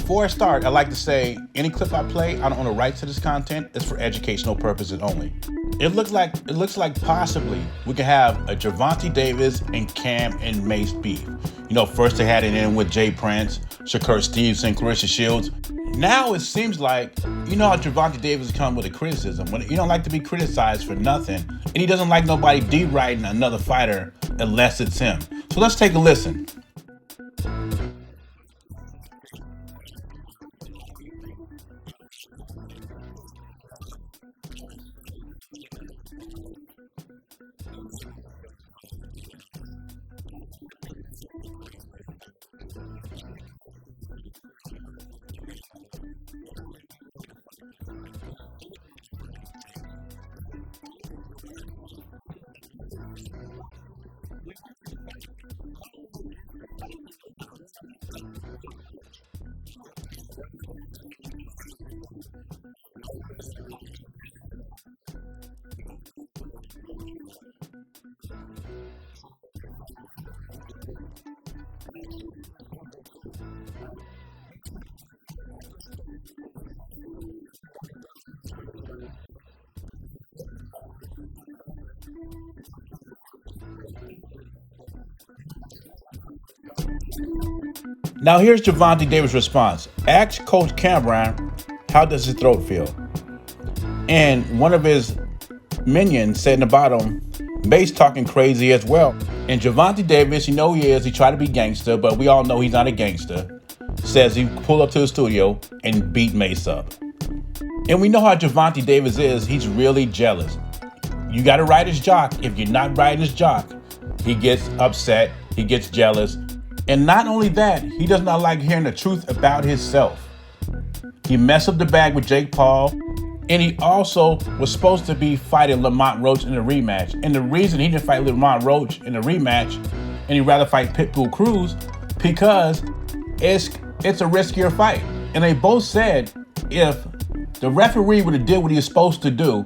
Before I start, I'd like to say any clip I play, I don't own the rights to this content. It's for educational purposes only. It looks like possibly we could have a Gervonta Davis and Cam and Mase beef. You know, first they had it in with Jay Prince, Shakur Stevenson, Clarissa Shields. Now it seems like, you know how Gervonta Davis come with a criticism. When you don't like to be criticized for nothing, and he doesn't like nobody deriding another fighter unless it's him. So let's take a listen. Now here's Gervonta Davis' response. Ask Coach Cam'ron, how does his throat feel? And one of his minions said in the bottom, Mase talking crazy as well. And Gervonta Davis, you know he is, he tried to be gangster, but we all know he's not a gangster. Says he pulled up to the studio and beat Mase up. And we know how Gervonta Davis is, he's really jealous. You gotta ride his jock. If you're not riding his jock, he gets upset, he gets jealous. And not only that, he does not like hearing the truth about himself. He messed up the bag with Jake Paul, and he also was supposed to be fighting Lamont Roach in a rematch. And the reason he didn't fight Lamont Roach in a rematch, and he'd rather fight Pitbull Cruz, because it's a riskier fight. And they both said if the referee would have did what he was supposed to do,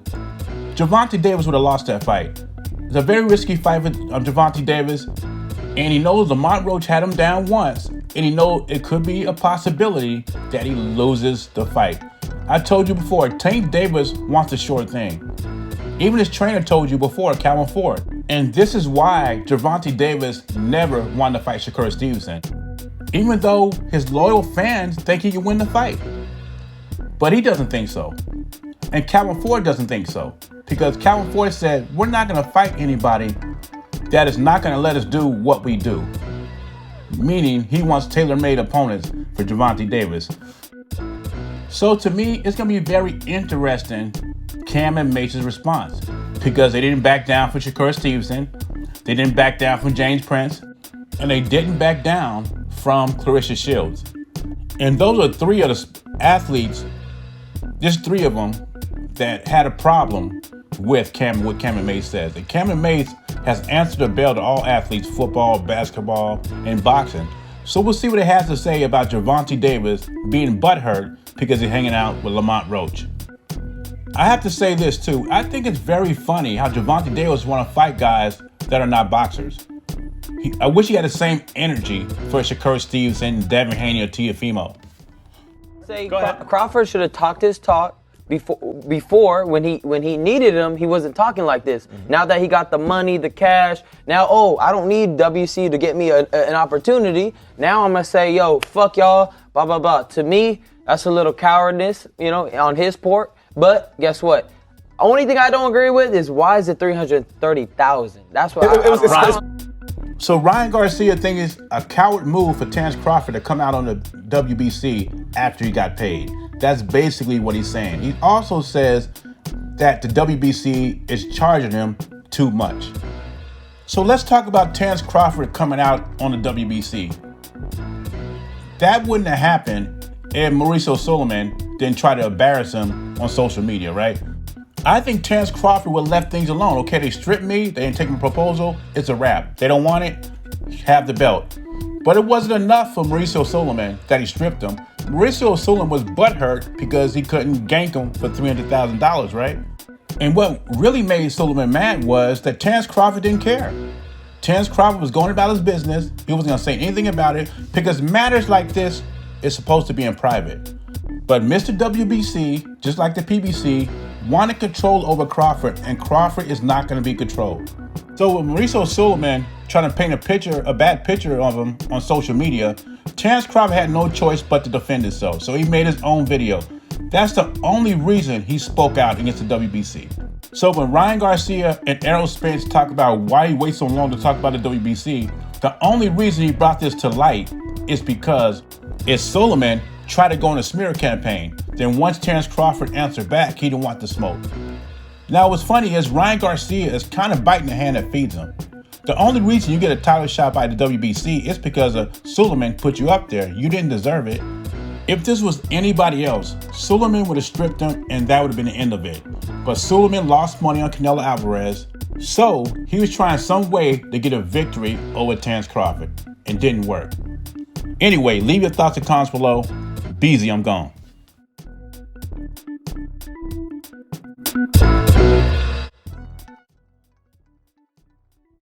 Gervonta Davis would have lost that fight. It's a very risky fight for Gervonta Davis. And he knows Lamont Roach had him down once, and he knows it could be a possibility that he loses the fight. I told you before, Tank Davis wants a short thing. Even his trainer told you before, Cam'ron Ford. And this is why Gervonta Davis never wanted to fight Shakur Stevenson, even though his loyal fans think he can win the fight. But he doesn't think so. And Cam'ron Ford doesn't think so, because Cam'ron Ford said, we're not going to fight anybody that is not going to let us do what we do. Meaning he wants tailor-made opponents for Gervonta Davis. So to me, it's going to be very interesting, Cam and Mase's response, because they didn't back down for Shakur Stevenson, they didn't back down from James Prince, and they didn't back down from Clarissa Shields. And those are three of the athletes, just three of them, that had a problem with what Cam'ron Mase says. And Cam'ron Mase has answered the bell to all athletes, football, basketball, and boxing. So we'll see what it has to say about Gervonta Davis being butthurt because he's hanging out with Lamont Roach. I have to say this too. I think it's very funny how Gervonta Davis want to fight guys that are not boxers. I wish he had the same energy for Shakur Stevenson, Devin Haney, or Teofimo. Say Crawford should have talked his talk before when he needed him. He wasn't talking like this. Now that he got the money, the cash, now I don't need WC to get me an opportunity. Now I'm gonna say, yo, fuck y'all, blah blah blah. To me, that's a little cowardice, on his part. But guess what? Only thing I don't agree with is why is it 330,000? That's what So Ryan Garcia thinks it's a coward move for Terence Crawford to come out on the WBC after he got paid. That's basically what he's saying. He also says that the WBC is charging him too much. So let's talk about Terence Crawford coming out on the WBC. That wouldn't have happened if Mauricio Sulaiman didn't try to embarrass him on social media, right? I think Terence Crawford would have left things alone. Okay, they stripped me, they didn't take my proposal, it's a wrap. They don't want it, have the belt. But it wasn't enough for Mauricio Sulaiman that he stripped him. Mauricio Sulaiman was butthurt because he couldn't gank him for $300,000, right? And what really made Sulaiman mad was that Terence Crawford didn't care. Terence Crawford was going about his business. He wasn't going to say anything about it because matters like this is supposed to be in private. But Mr. WBC, just like the PBC, wanted control over Crawford, and Crawford is not going to be controlled. So with Mauricio Suleiman trying to paint a bad picture of him on social media, Terence Crawford had no choice but to defend himself. So he made his own video. That's the only reason he spoke out against the WBC. So when Ryan Garcia and Errol Spence talk about why he waits so long to talk about the WBC, the only reason he brought this to light is because if Suleiman tried to go on a smear campaign, then once Terence Crawford answered back, he didn't want the smoke. Now what's funny is Ryan Garcia is kind of biting the hand that feeds him. The only reason you get a title shot by the WBC is because Suleiman put you up there. You didn't deserve it. If this was anybody else, Suleiman would have stripped him and that would have been the end of it. But Suleiman lost money on Canelo Alvarez, so he was trying some way to get a victory over Terence Crawford, and didn't work. Anyway, leave your thoughts and comments below. Beezy, I'm gone.